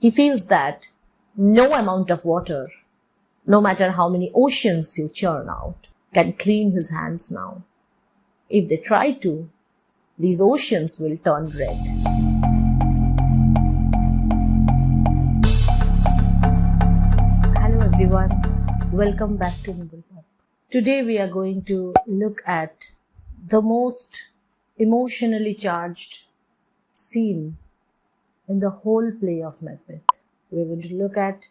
He feels that no amount of water, no matter how many oceans you churn out, can clean his hands now. If they try to, these oceans will turn red. Hello everyone, welcome back to Nibblepop. Today we are going to look at the most emotionally charged scene in the whole play of Macbeth. We are going to look at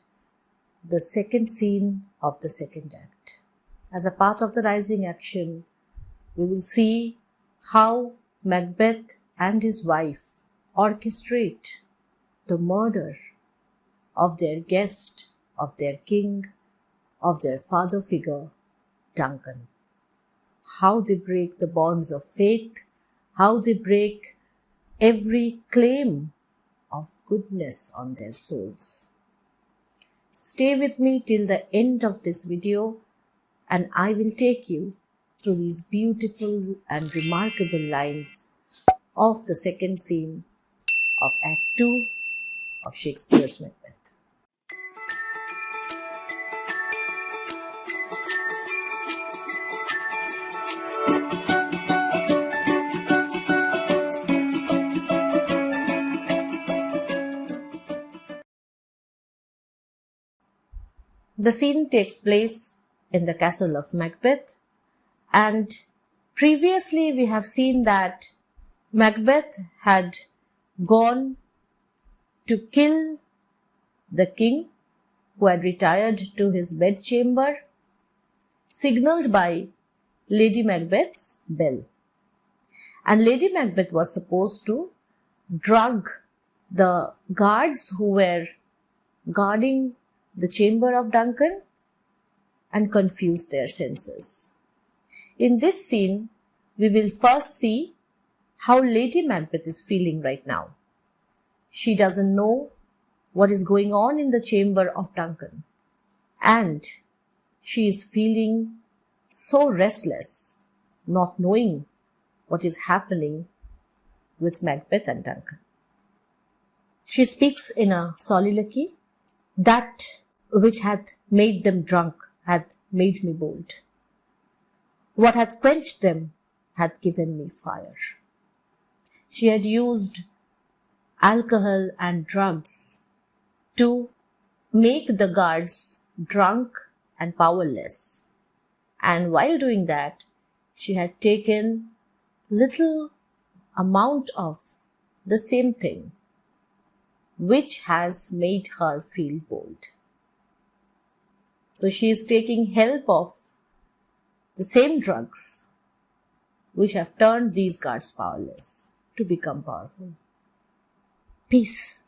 the second scene of the second act. As a part of the rising action, we will see how Macbeth and his wife orchestrate the murder of their guest, of their king, of their father figure, Duncan. How they break the bonds of faith, how they break every claim of goodness on their souls. Stay with me till the end of this video and I will take you through these beautiful and remarkable lines of the second scene of Act 2 of Shakespeare's Macbeth. The scene takes place in the castle of Macbeth, and previously we have seen that Macbeth had gone to kill the king who had retired to his bedchamber, signalled by Lady Macbeth's bell. And Lady Macbeth was supposed to drug the guards who were guarding the chamber of Duncan and confuse their senses. In this scene, we will first see how Lady Macbeth is feeling right now. She doesn't know what is going on in the chamber of Duncan, and she is feeling so restless, not knowing what is happening with Macbeth and Duncan. She speaks in a soliloquy, "That which hath made them drunk hath made me bold. What hath quenched them hath given me fire." She had used alcohol and drugs to make the guards drunk and powerless. And while doing that, she had taken little amount of the same thing, which has made her feel bold. So she is taking help of the same drugs which have turned these guards powerless to become powerful. "Peace!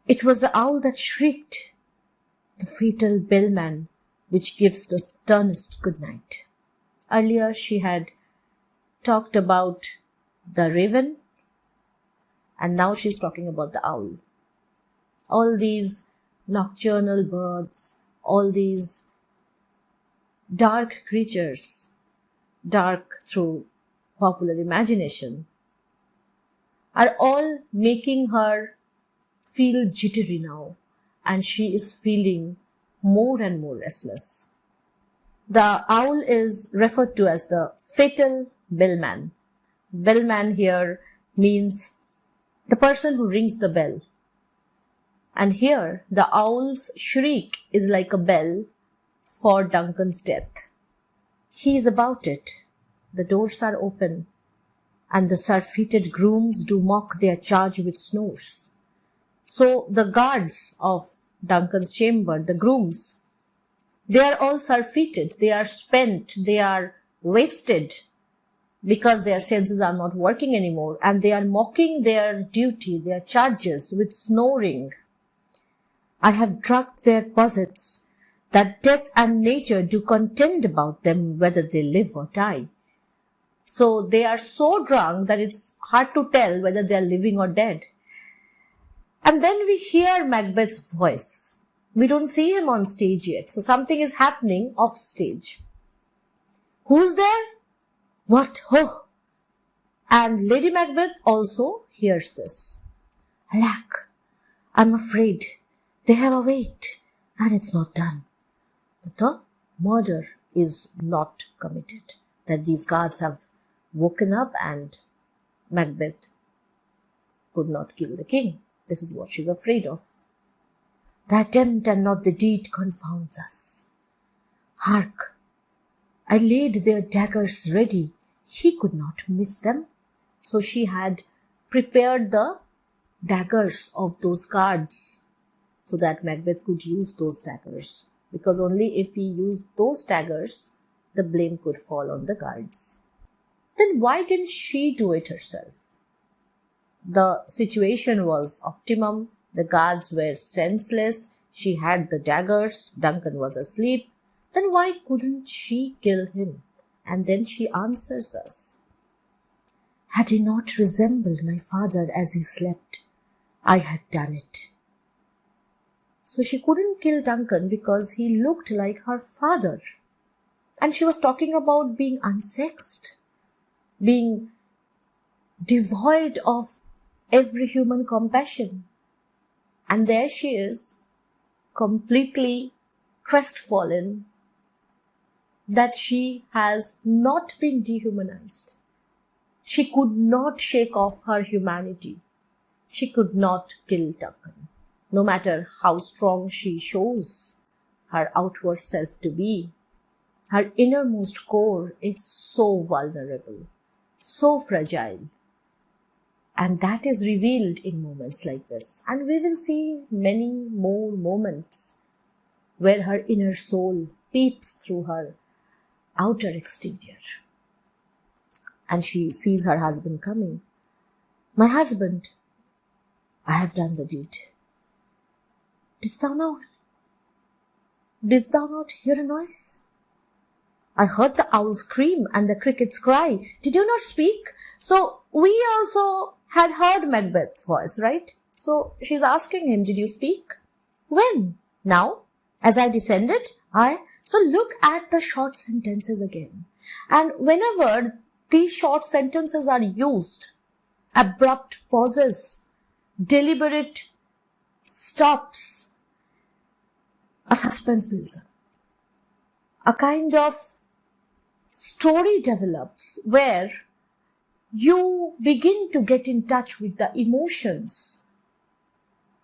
It was the owl that shrieked, the fatal bellman which gives the sternest good night." Earlier she had talked about the raven, and now she's talking about the owl. All these nocturnal birds, all these dark creatures, dark through popular imagination, are all making her feel jittery now, and she is feeling more and more restless. The owl is referred to as the fatal bellman. Bellman here means the person who rings the bell. And here, the owl's shriek is like a bell for Duncan's death. He is about it. The doors are open, and the surfeited grooms do mock their charge with snores. So the guards of Duncan's chamber, the grooms, they are all surfeited, they are spent, they are wasted because their senses are not working anymore, and they are mocking their duty, their charges with snoring. "I have drugged their posets, that death and nature do contend about them whether they live or die." So they are so drunk that it's hard to tell whether they are living or dead. And then we hear Macbeth's voice. We don't see him on stage yet, so something is happening off stage. "Who's there?" "What? Oh!" And Lady Macbeth also hears this. "Alack, I'm afraid They have awaked and it's not done. That the murder is not committed. That these guards have woken up and Macbeth could not kill the king. This is what she's afraid of. The attempt and not the deed confounds us. Hark! I laid their daggers ready. He could not miss them. So she had prepared the daggers of those guards so that Macbeth could use those daggers. Because only if he used those daggers, the blame could fall on the guards. Then why didn't she do it herself? The situation was optimum. The guards were senseless. She had the daggers. Duncan was asleep. Then why couldn't she kill him? And then she answers us. Had he not resembled my father as he slept, I had done it. So she couldn't kill Duncan because he looked like her father. And she was talking about being unsexed, being devoid of every human compassion. And there she is, completely crestfallen that she has not been dehumanized. She could not shake off her humanity. She could not kill Duncan, no matter how strong she shows her outward self to be. Her innermost core is so vulnerable, so fragile. And that is revealed in moments like this. And we will see many more moments where her inner soul peeps through her outer exterior. And she sees her husband coming. My husband, I have done the deed. Didst thou not hear a noise? I heard the owl scream and the crickets cry. Did you not speak? So we also had heard Macbeth's voice, right? So she's asking him, did you speak? When? Now? As I descended? So look at the short sentences again. And whenever these short sentences are used, abrupt pauses, deliberate stops, a suspense builds up. A kind of story develops where you begin to get in touch with the emotions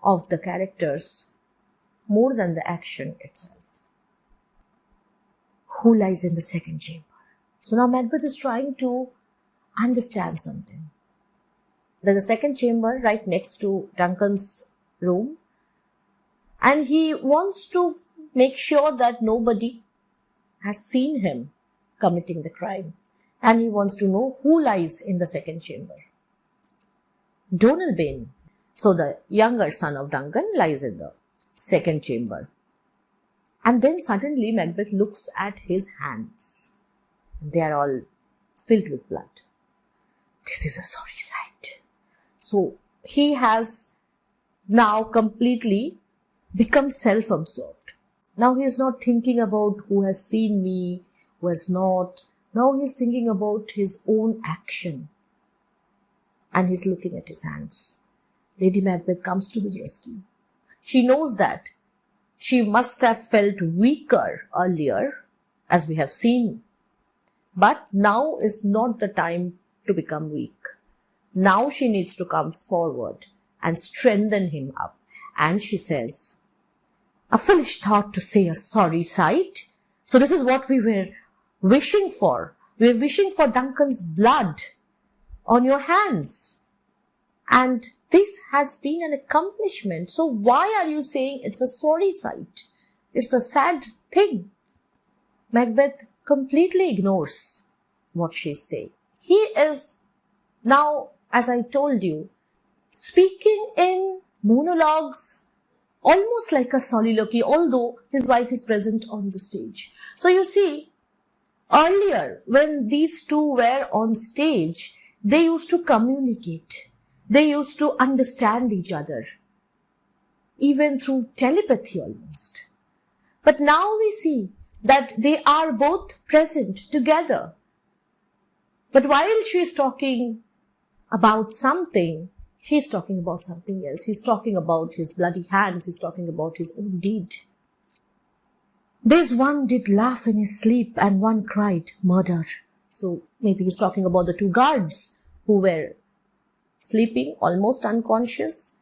of the characters more than the action itself. Who lies in the second chamber? So now Macbeth is trying to understand something. There's a second chamber right next to Duncan's room, and he wants to make sure that nobody has seen him committing the crime, and he wants to know who lies in the second chamber. Donalbain, so the younger son of Duncan, lies in the second chamber. And then suddenly Macbeth looks at his hands. They are all filled with blood. This is a sorry sight. So he has now completely become self-absorbed. Now he is not thinking about who has seen me, who has not. Now he is thinking about his own action. And he's looking at his hands. Lady Macbeth comes to his rescue. She knows that she must have felt weaker earlier, as we have seen. But now is not the time to become weak. Now she needs to come forward and strengthen him up. And she says, a foolish thought to say a sorry sight. So this is what we were wishing for. We were wishing for Duncan's blood on your hands. And this has been an accomplishment. So why are you saying it's a sorry sight? It's a sad thing. Macbeth completely ignores what she's saying. He is now, as I told you, speaking in monologues, almost like a soliloquy, although his wife is present on the stage. So you see, earlier when these two were on stage, they used to communicate. They used to understand each other, even through telepathy almost. But now we see that they are both present together. But while she is talking about something, He's talking about something else. He's talking about his bloody hands. He's talking about his own deed. There's one did laugh in his sleep and one cried, murder. So maybe he's talking about the two guards who were sleeping, almost unconscious.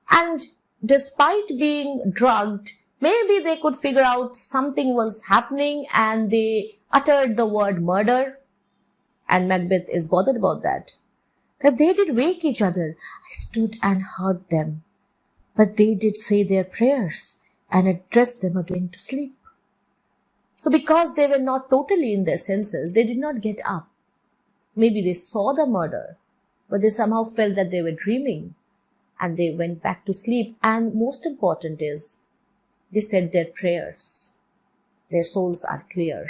And despite being drugged, maybe they could figure out something was happening and they uttered the word murder. And Macbeth is bothered about that. That they did wake each other. I stood and heard them. But they did say their prayers and addressed them again to sleep. So because they were not totally in their senses, they did not get up. Maybe they saw the murder, but they somehow felt that they were dreaming and they went back to sleep. And most important is, they said their prayers. Their souls are clear.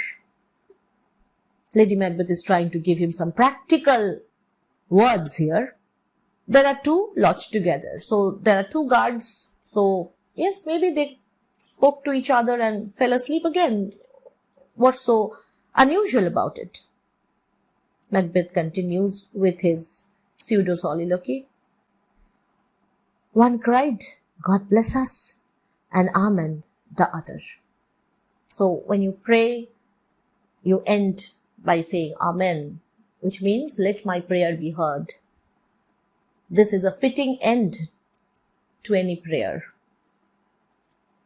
Lady Macbeth is trying to give him some practical words here. There are two lodged together. So there are two guards. So yes, maybe they spoke to each other and fell asleep again. What's so unusual about it? Macbeth continues with his pseudo-soliloquy. One cried, God bless us, and Amen, the other. So when you pray, you end by saying Amen, which means let my prayer be heard. This is a fitting end to any prayer.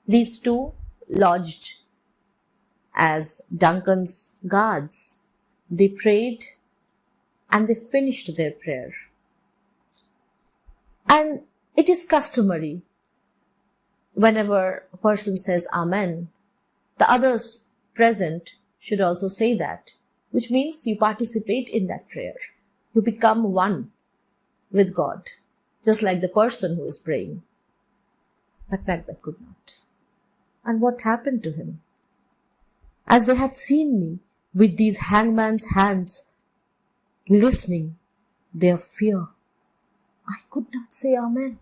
These two lodged as Duncan's guards. They prayed and they finished their prayer. And it is customary, whenever a person says Amen, the others present should also say that, which means you participate in that prayer. You become one with God, just like the person who is praying. But Macbeth could not. And what happened to him? As they had seen me with these hangman's hands, listening, their fear, I could not say Amen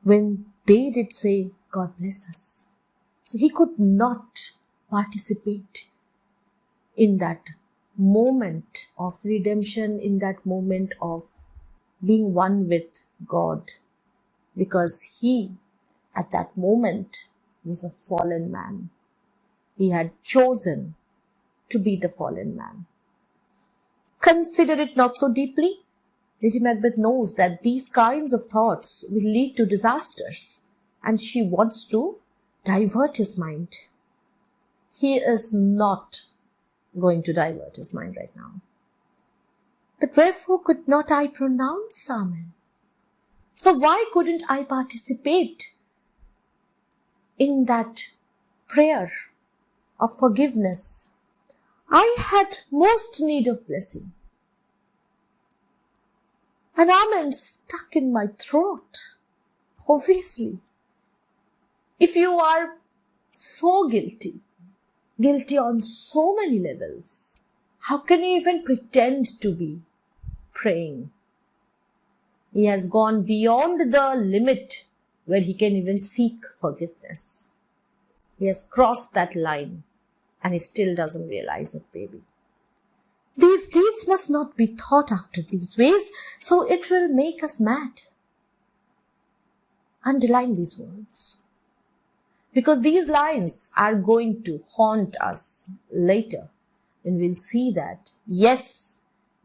when they did say, God bless us. So he could not participate in that moment of redemption, in that moment of being one with God, because he, at that moment, was a fallen man. He had chosen to be the fallen man. Consider it not so deeply. Lady Macbeth knows that these kinds of thoughts will lead to disasters, and she wants to divert his mind. He is not going to divert his mind right now. But wherefore could not I pronounce Amen? So why couldn't I participate in that prayer of forgiveness? I had most need of blessing. And Amen stuck in my throat. Obviously, if you are so guilty on so many levels, how can you even pretend to be praying? He has gone beyond the limit where he can even seek forgiveness. He has crossed that line and he still doesn't realize it, baby. These deeds must not be thought after these ways, so it will make us mad. Underline these words, because these lines are going to haunt us later, and we'll see that, yes,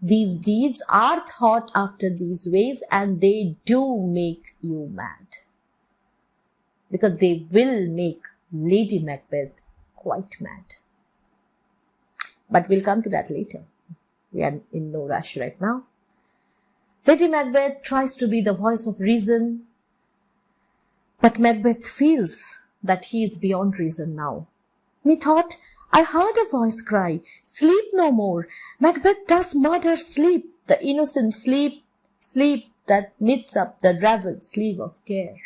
these deeds are thought after these ways and they do make you mad, because they will make Lady Macbeth quite mad. But we'll come to that later. We are in no rush right now. Lady Macbeth tries to be the voice of reason, but Macbeth feels that he is beyond reason now. Methought I heard a voice cry, sleep no more. Macbeth does murder sleep, the innocent sleep, sleep that knits up the ravelled sleeve of care.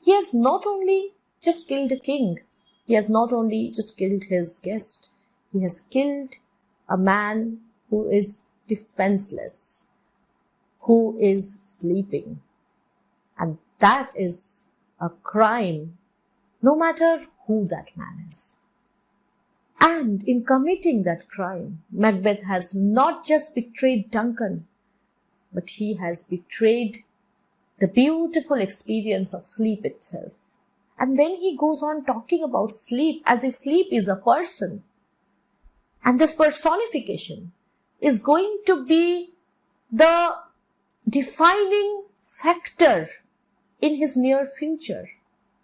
He has not only just killed a king, he has not only just killed his guest, he has killed a man who is defenseless, who is sleeping. And that is a crime, no matter who that man is. And in committing that crime, Macbeth has not just betrayed Duncan, but he has betrayed the beautiful experience of sleep itself. And then he goes on talking about sleep as if sleep is a person. And this personification is going to be the defining factor in his near future,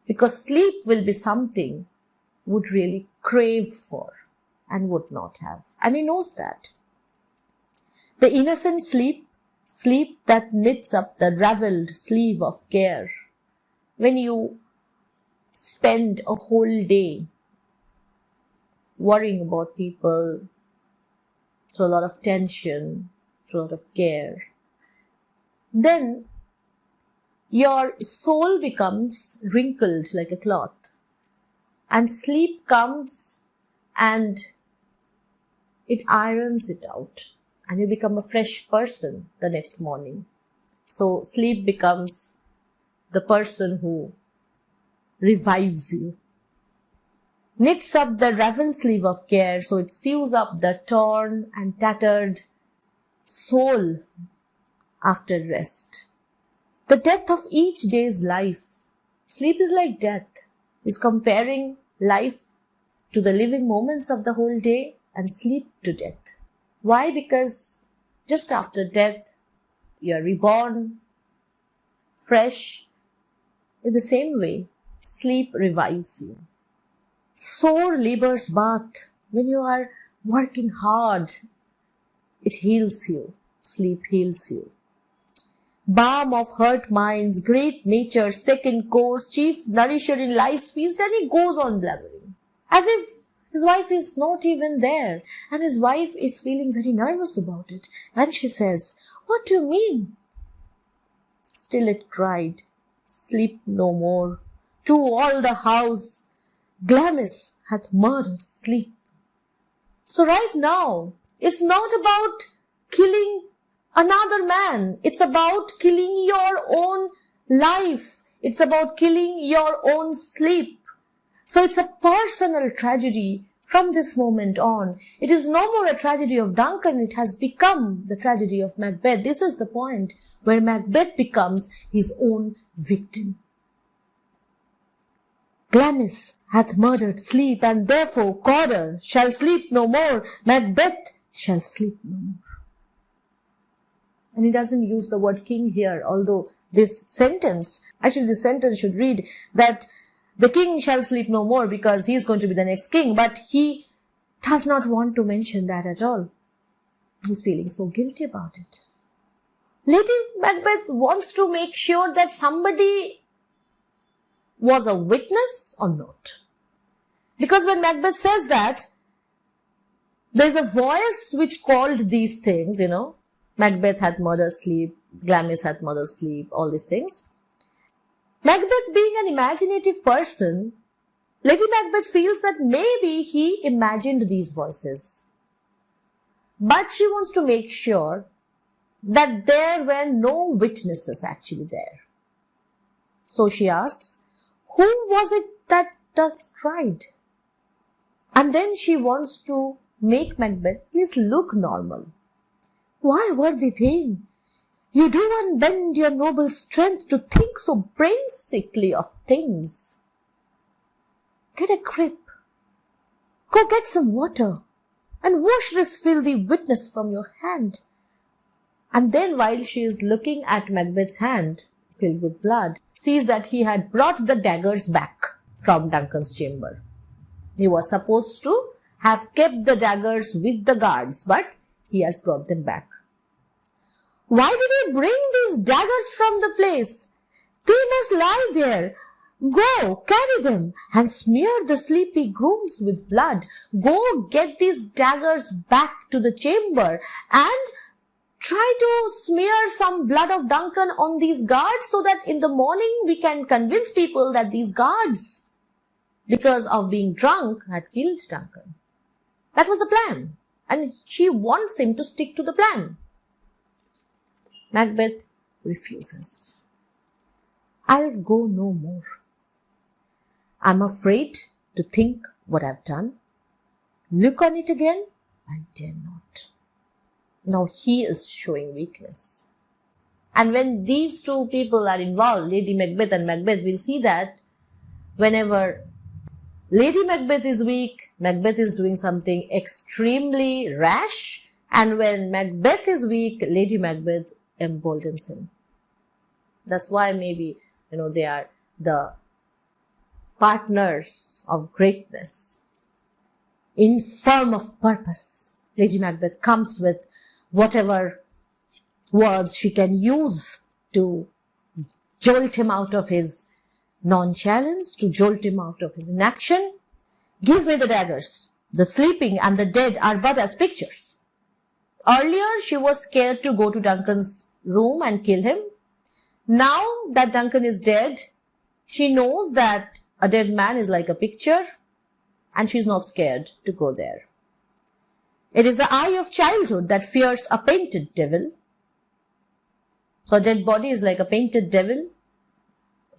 because sleep will be something would really crave for and would not have. And he knows that. The innocent sleep, sleep that knits up the raveled sleeve of care. When you spend a whole day worrying about people, through a lot of tension, through a lot of care, then your soul becomes wrinkled like a cloth. And sleep comes and it irons it out. And you become a fresh person the next morning. So sleep becomes the person who revives you. Knits up the raveled sleeve of care, so it sews up the torn and tattered soul after rest. The death of each day's life. Sleep is like death. Is comparing life to the living moments of the whole day and sleep to death. Why? Because just after death, you are reborn, fresh. In the same way, sleep revives you. Sore labor's bath, when you are working hard, it heals you. Sleep heals you. Balm of hurt minds, great nature, second course, chief nourisher in life's feast, and he goes on blabbering. As if his wife is not even there, and his wife is feeling very nervous about it. And she says, "What do you mean?" Still it cried, "Sleep no more. To all the house, Glamis hath murdered sleep." So right now, it's not about killing another man. It's about killing your own life. It's about killing your own sleep. So it's a personal tragedy from this moment on. It is no more a tragedy of Duncan. It has become the tragedy of Macbeth. This is the point where Macbeth becomes his own victim. Glamis hath murdered sleep, and therefore Cawdor shall sleep no more. Macbeth shall sleep no more. And he doesn't use the word king here, although this sentence should read that the king shall sleep no more because he is going to be the next king, but he does not want to mention that at all. He's feeling so guilty about it. Lady Macbeth wants to make sure that somebody was a witness or not. Because when Macbeth says that, there's a voice which called these things, Macbeth hath murdered sleep, Glamis hath murdered sleep, all these things. Macbeth being an imaginative person, Lady Macbeth feels that maybe he imagined these voices. But she wants to make sure that there were no witnesses actually there. So she asks, who was it that thus cried? And then she wants to make Macbeth at least look normal. Why, worthy thane, you do unbend your noble strength to think so brain-sickly of things. Get a grip. Go get some water and wash this filthy witness from your hand. And then while she is looking at Macbeth's hand, filled with blood, sees that he had brought the daggers back from Duncan's chamber. He was supposed to have kept the daggers with the guards, but he has brought them back. Why did he bring these daggers from the place? They must lie there. Go, carry them and smear the sleepy grooms with blood. Go get these daggers back to the chamber and try to smear some blood of Duncan on these guards so that in the morning we can convince people that these guards, because of being drunk, had killed Duncan. That was the plan. And she wants him to stick to the plan. Macbeth refuses. I'll go no more. I'm afraid to think what I've done. Look on it again, I dare not. Now he is showing weakness. And when these two people are involved, Lady Macbeth and Macbeth, we'll see that whenever Lady Macbeth is weak, Macbeth is doing something extremely rash. And when Macbeth is weak, Lady Macbeth emboldens him. That's why maybe, they are the partners of greatness. Infirm of purpose, Lady Macbeth comes with whatever words she can use to jolt him out of his nonchalance, to jolt him out of his inaction. Give me the daggers. The sleeping and the dead are but as pictures. Earlier, she was scared to go to Duncan's room and kill him. Now that Duncan is dead, she knows that a dead man is like a picture, and she's not scared to go there. It is the eye of childhood that fears a painted devil. So a dead body is like a painted devil,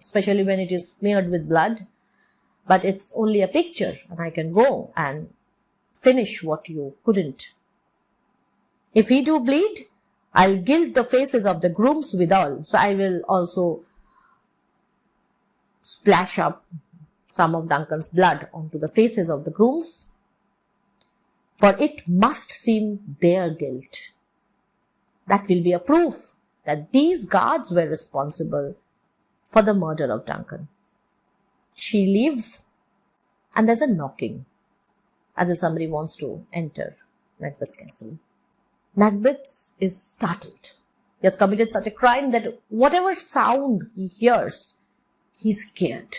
especially when it is smeared with blood. But it's only a picture, and I can go and finish what you couldn't. If he do bleed, I'll gild the faces of the grooms withal. So I will also splash up some of Duncan's blood onto the faces of the grooms, for it must seem their guilt. That will be a proof that these guards were responsible for the murder of Duncan. She leaves, and there's a knocking, as if somebody wants to enter Macbeth's castle. Macbeth is startled. He has committed such a crime that whatever sound he hears, he's scared.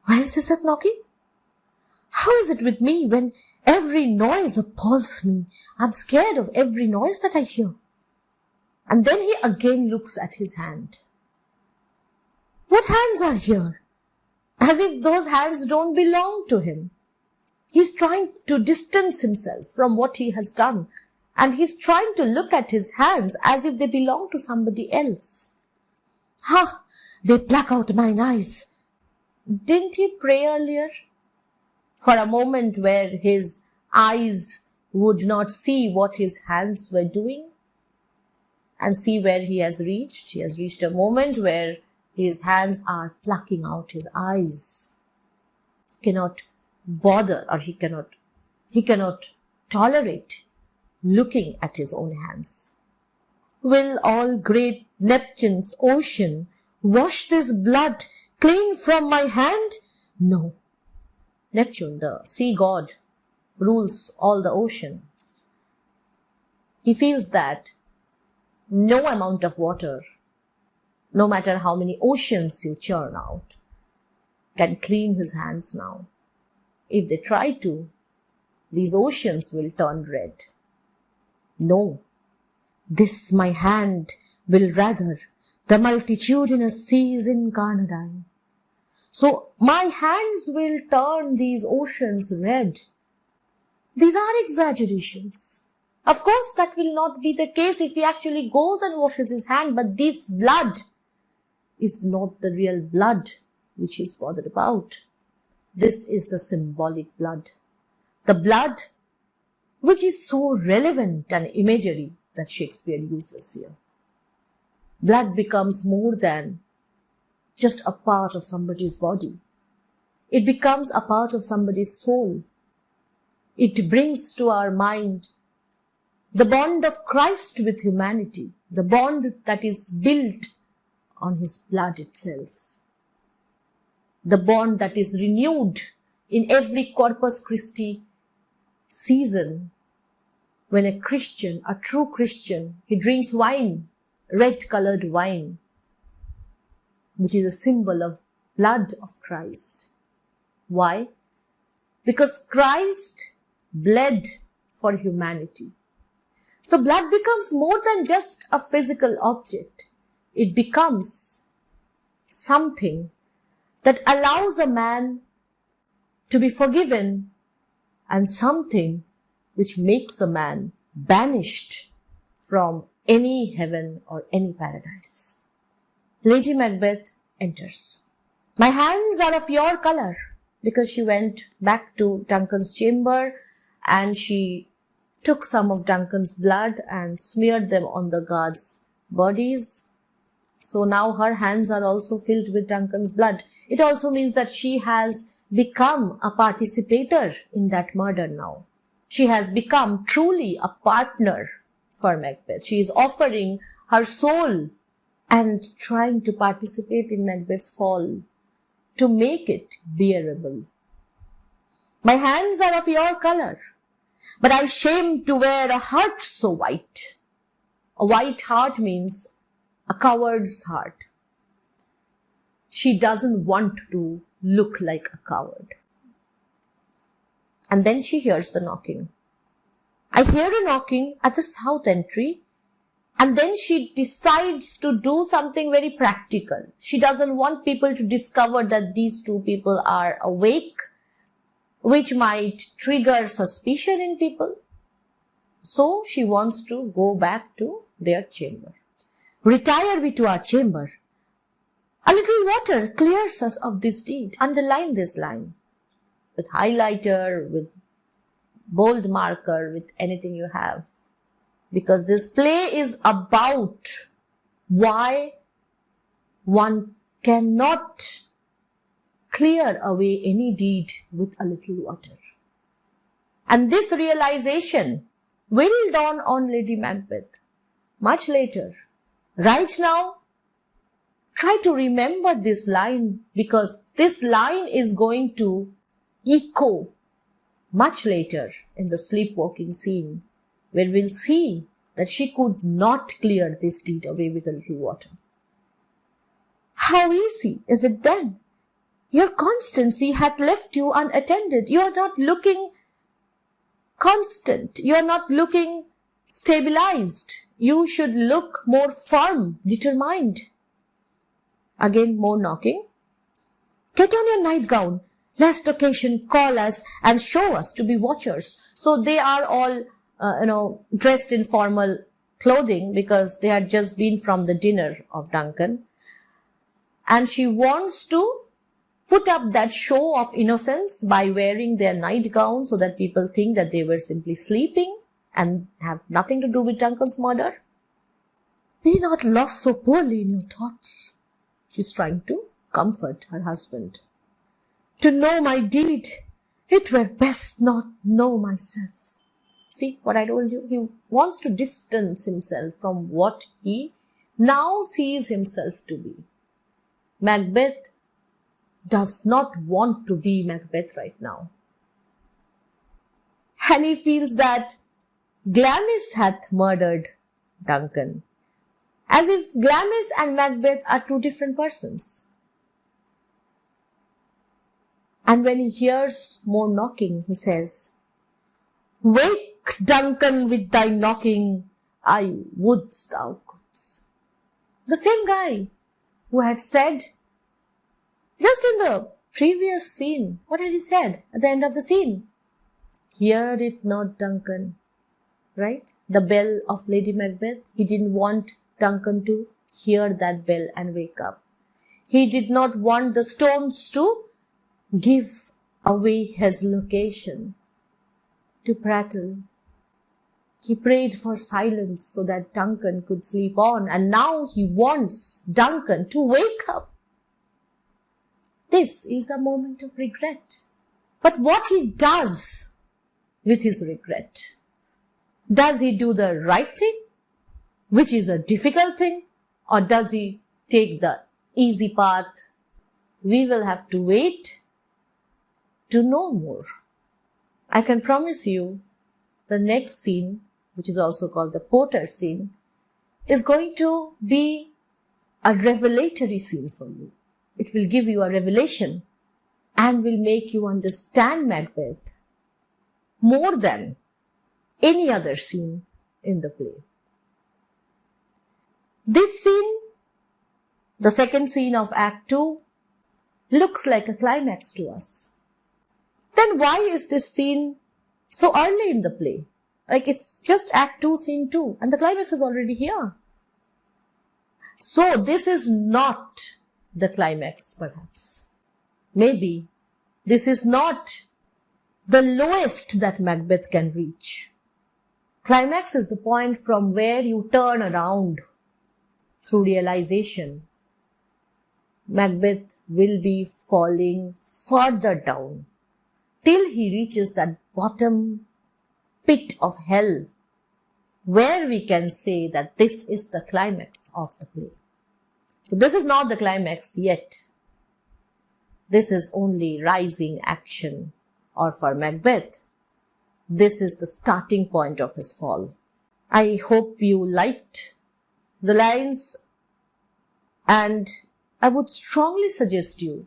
Why is that knocking? How is it with me when every noise appalls me? I'm scared of every noise that I hear. And then he again looks at his hand. What hands are here? As if those hands don't belong to him. He's trying to distance himself from what he has done. And he's trying to look at his hands as if they belong to somebody else. They pluck out mine eyes. Didn't he pray earlier for a moment where his eyes would not see what his hands were doing and see where he has reached? He has reached a moment where his hands are plucking out his eyes. He cannot bother, or he cannot tolerate looking at his own hands. Will all great Neptune's ocean wash this blood clean from my hand? No. Neptune, the sea god, rules all the oceans. He feels that no amount of water, no matter how many oceans you churn out, can clean his hands now. If they try to, these oceans will turn red. No, this my hand will rather the multitudinous seas incarnadine. So my hands will turn these oceans red. These are exaggerations. Of course, that will not be the case if he actually goes and washes his hand, but this blood is not the real blood which he's bothered about. This is the symbolic blood. The blood which is so relevant an imagery that Shakespeare uses here. Blood becomes more than just a part of somebody's body. It becomes a part of somebody's soul. It brings to our mind the bond of Christ with humanity, the bond that is built on his blood itself, the bond that is renewed in every Corpus Christi season when a Christian, a true Christian, he drinks wine, red-colored wine, which is a symbol of blood of Christ. Why? Because Christ bled for humanity. So blood becomes more than just a physical object. It becomes something that allows a man to be forgiven and something which makes a man banished from any heaven or any paradise. Lady Macbeth enters. My hands are of your color, because she went back to Duncan's chamber and she took some of Duncan's blood and smeared them on the guard's bodies. So now her hands are also filled with Duncan's blood. It also means that she has become a participator in that murder now. She has become truly a partner for Macbeth. She is offering her soul and trying to participate in Macbeth's fall to make it bearable. My hands are of your color, but I shame to wear a heart so white. A white heart means a coward's heart. She doesn't want to look like a coward. And then she hears the knocking. I hear a knocking at the south entry, and then she decides to do something very practical. She doesn't want people to discover that these two people are awake, which might trigger suspicion in people. So she wants to go back to their chamber. Retire we to our chamber. A little water clears us of this deed. Underline this line with highlighter, with bold marker, with anything you have. Because this play is about why one cannot clear away any deed with a little water. And this realization will dawn on Lady Macbeth much later. Right now, try to remember this line, because this line is going to echo much later in the sleepwalking scene, where we'll see that she could not clear this deed away with a little water. How easy is it then? Your constancy hath left you unattended. You are not looking constant. You are not looking stabilized. You should look more firm, determined. Again, more knocking. Get on your nightgown, lest occasion call us and show us to be watchers. So they are all, dressed in formal clothing because they had just been from the dinner of Duncan. And she wants to put up that show of innocence by wearing their nightgown so that people think that they were simply sleeping and have nothing to do with Duncan's murder. Be not lost so poorly in your thoughts. She's trying to comfort her husband. To know my deed, it were best not know myself. See what I told you? He wants to distance himself from what he now sees himself to be. Macbeth does not want to be Macbeth right now. And he feels that Glamis hath murdered Duncan. As if Glamis and Macbeth are two different persons. And when he hears more knocking, he says, Wake, Duncan, with thy knocking, I wouldst thou couldst. The same guy who had said, just in the previous scene, what had he said at the end of the scene? Hear it not, Duncan. Right? The bell of Lady Macbeth. He didn't want Duncan to hear that bell and wake up. He did not want the stones to give away his location, to prattle. He prayed for silence so that Duncan could sleep on, and now he wants Duncan to wake up. This is a moment of regret. But what he does with his regret, does he do the right thing, which is a difficult thing, or does he take the easy path? We will have to wait to know more. I can promise you the next scene, which is also called the Porter scene, is going to be a revelatory scene for you. It will give you a revelation and will make you understand Macbeth more than any other scene in the play. This scene, the second scene of Act 2, looks like a climax to us. Then why is this scene so early in the play? Like it's just Act 2, Scene 2, and the climax is already here. So this is not the climax, perhaps. Maybe this is not the lowest that Macbeth can reach. Climax is the point from where you turn around through realization, Macbeth will be falling further down till he reaches that bottom pit of hell, where we can say that this is the climax of the play. So this is not the climax yet. This is only rising action, or for Macbeth, this is the starting point of his fall. I hope you liked the lines, and I would strongly suggest you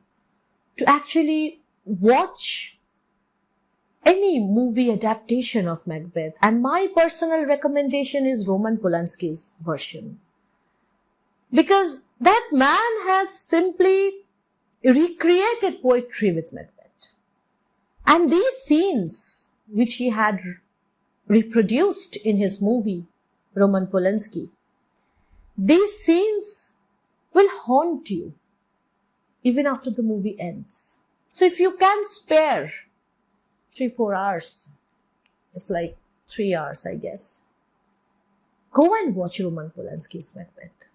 to actually watch any movie adaptation of Macbeth, and my personal recommendation is Roman Polanski's version, because that man has simply recreated poetry with Macbeth, and these scenes which he had reproduced in his movie Roman Polanski, these scenes will haunt you even after the movie ends. So if you can spare 3-4 hours, it's like 3 hours, I guess, go and watch Roman Polanski's Macbeth.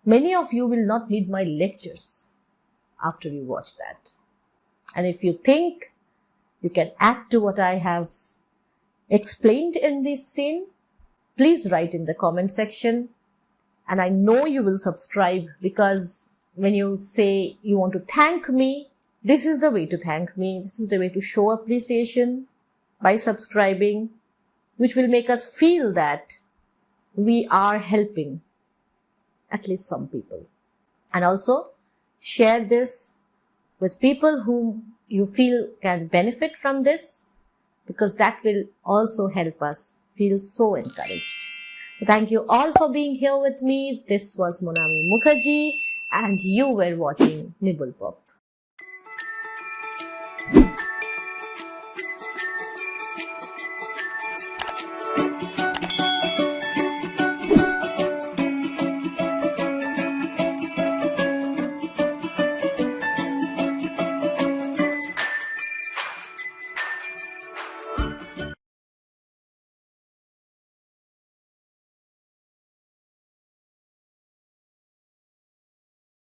Many of you will not need my lectures after you watch that. And if you think you can add to what I have explained in this scene, please write in the comment section. And I know you will subscribe, because when you say you want to thank me, this is the way to thank me. This is the way to show appreciation, by subscribing, which will make us feel that we are helping at least some people. And also share this with people whom you feel can benefit from this, because that will also help us feel so encouraged. So thank you all for being here with me. This was Monami Mukherjee, and you were watching Nibblepop.